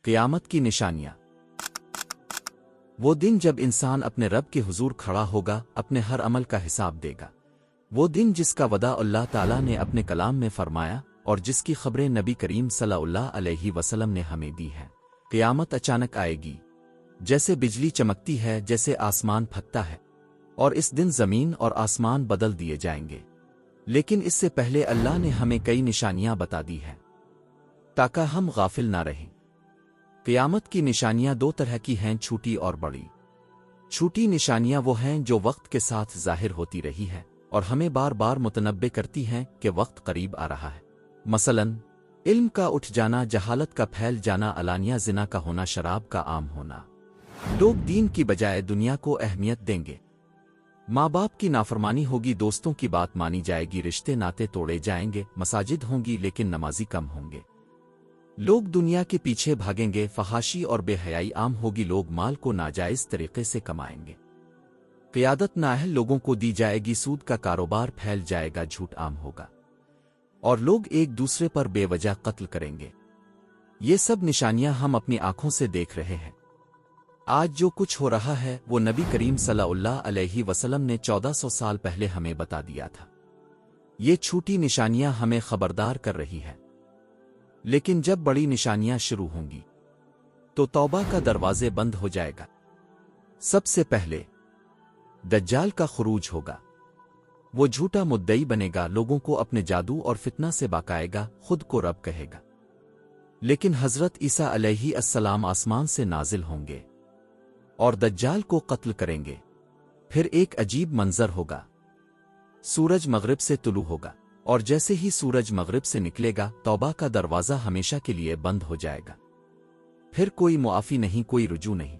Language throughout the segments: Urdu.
قیامت کی نشانیاں۔ وہ دن جب انسان اپنے رب کے حضور کھڑا ہوگا، اپنے ہر عمل کا حساب دے گا۔ وہ دن جس کا وعدہ اللہ تعالیٰ نے اپنے کلام میں فرمایا اور جس کی خبریں نبی کریم صلی اللہ علیہ وسلم نے ہمیں دی ہیں۔ قیامت اچانک آئے گی، جیسے بجلی چمکتی ہے، جیسے آسمان پھٹتا ہے، اور اس دن زمین اور آسمان بدل دیے جائیں گے۔ لیکن اس سے پہلے اللہ نے ہمیں کئی نشانیاں بتا دی ہیں تاکہ ہم غافل نہ رہیں۔ قیامت کی نشانیاں دو طرح کی ہیں، چھوٹی اور بڑی۔ چھوٹی نشانیاں وہ ہیں جو وقت کے ساتھ ظاہر ہوتی رہی ہیں اور ہمیں بار بار متنبع کرتی ہیں کہ وقت قریب آ رہا ہے۔ مثلاً علم کا اٹھ جانا، جہالت کا پھیل جانا، علانیہ زنا کا ہونا، شراب کا عام ہونا۔ لوگ دین کی بجائے دنیا کو اہمیت دیں گے۔ ماں باپ کی نافرمانی ہوگی، دوستوں کی بات مانی جائے گی، رشتے ناطے توڑے جائیں گے، مساجد ہوں گی لیکن نمازی کم ہوں گے۔ لوگ دنیا کے پیچھے بھاگیں گے، فحاشی اور بے حیائی عام ہوگی، لوگ مال کو ناجائز طریقے سے کمائیں گے۔ قیادت نااہل لوگوں کو دی جائے گی، سود کا کاروبار پھیل جائے گا، جھوٹ عام ہوگا، اور لوگ ایک دوسرے پر بے وجہ قتل کریں گے۔ یہ سب نشانیاں ہم اپنی آنکھوں سے دیکھ رہے ہیں۔ آج جو کچھ ہو رہا ہے وہ نبی کریم صلی اللہ علیہ وسلم نے 1400 سال پہلے ہمیں بتا دیا تھا۔ یہ چھوٹی نشانیاں ہمیں خبردار کر رہی ہیں، لیکن جب بڑی نشانیاں شروع ہوں گی تو توبہ کا دروازے بند ہو جائے گا۔ سب سے پہلے دجال کا خروج ہوگا۔ وہ جھوٹا مدعی بنے گا، لوگوں کو اپنے جادو اور فتنہ سے بہکائے گا، خود کو رب کہے گا۔ لیکن حضرت عیسیٰ علیہ السلام آسمان سے نازل ہوں گے اور دجال کو قتل کریں گے۔ پھر ایک عجیب منظر ہوگا، سورج مغرب سے طلوع ہوگا، اور جیسے ہی سورج مغرب سے نکلے گا توبہ کا دروازہ ہمیشہ کے لیے بند ہو جائے گا۔ پھر کوئی معافی نہیں، کوئی رجوع نہیں۔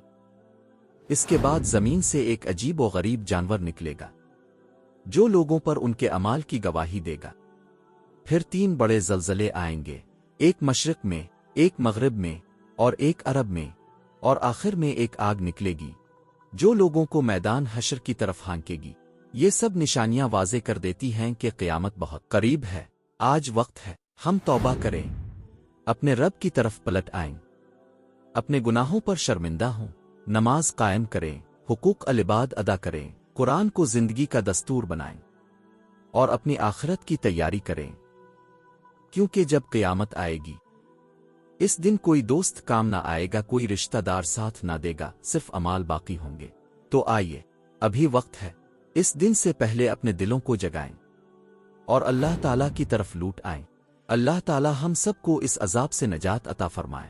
اس کے بعد زمین سے ایک عجیب و غریب جانور نکلے گا جو لوگوں پر ان کے اعمال کی گواہی دے گا۔ پھر 3 بڑے زلزلے آئیں گے، ایک مشرق میں، ایک مغرب میں اور ایک عرب میں، اور آخر میں ایک آگ نکلے گی جو لوگوں کو میدان حشر کی طرف ہانکے گی۔ یہ سب نشانیاں واضح کر دیتی ہیں کہ قیامت بہت قریب ہے۔ آج وقت ہے ہم توبہ کریں، اپنے رب کی طرف پلٹ آئیں، اپنے گناہوں پر شرمندہ ہوں، نماز قائم کریں، حقوق العباد ادا کریں، قرآن کو زندگی کا دستور بنائیں، اور اپنی آخرت کی تیاری کریں، کیونکہ جب قیامت آئے گی اس دن کوئی دوست کام نہ آئے گا، کوئی رشتہ دار ساتھ نہ دے گا، صرف اعمال باقی ہوں گے۔ تو آئیے ابھی وقت ہے، اس دن سے پہلے اپنے دلوں کو جگائیں اور اللہ تعالیٰ کی طرف لوٹ آئیں۔ اللہ تعالیٰ ہم سب کو اس عذاب سے نجات عطا فرمائے۔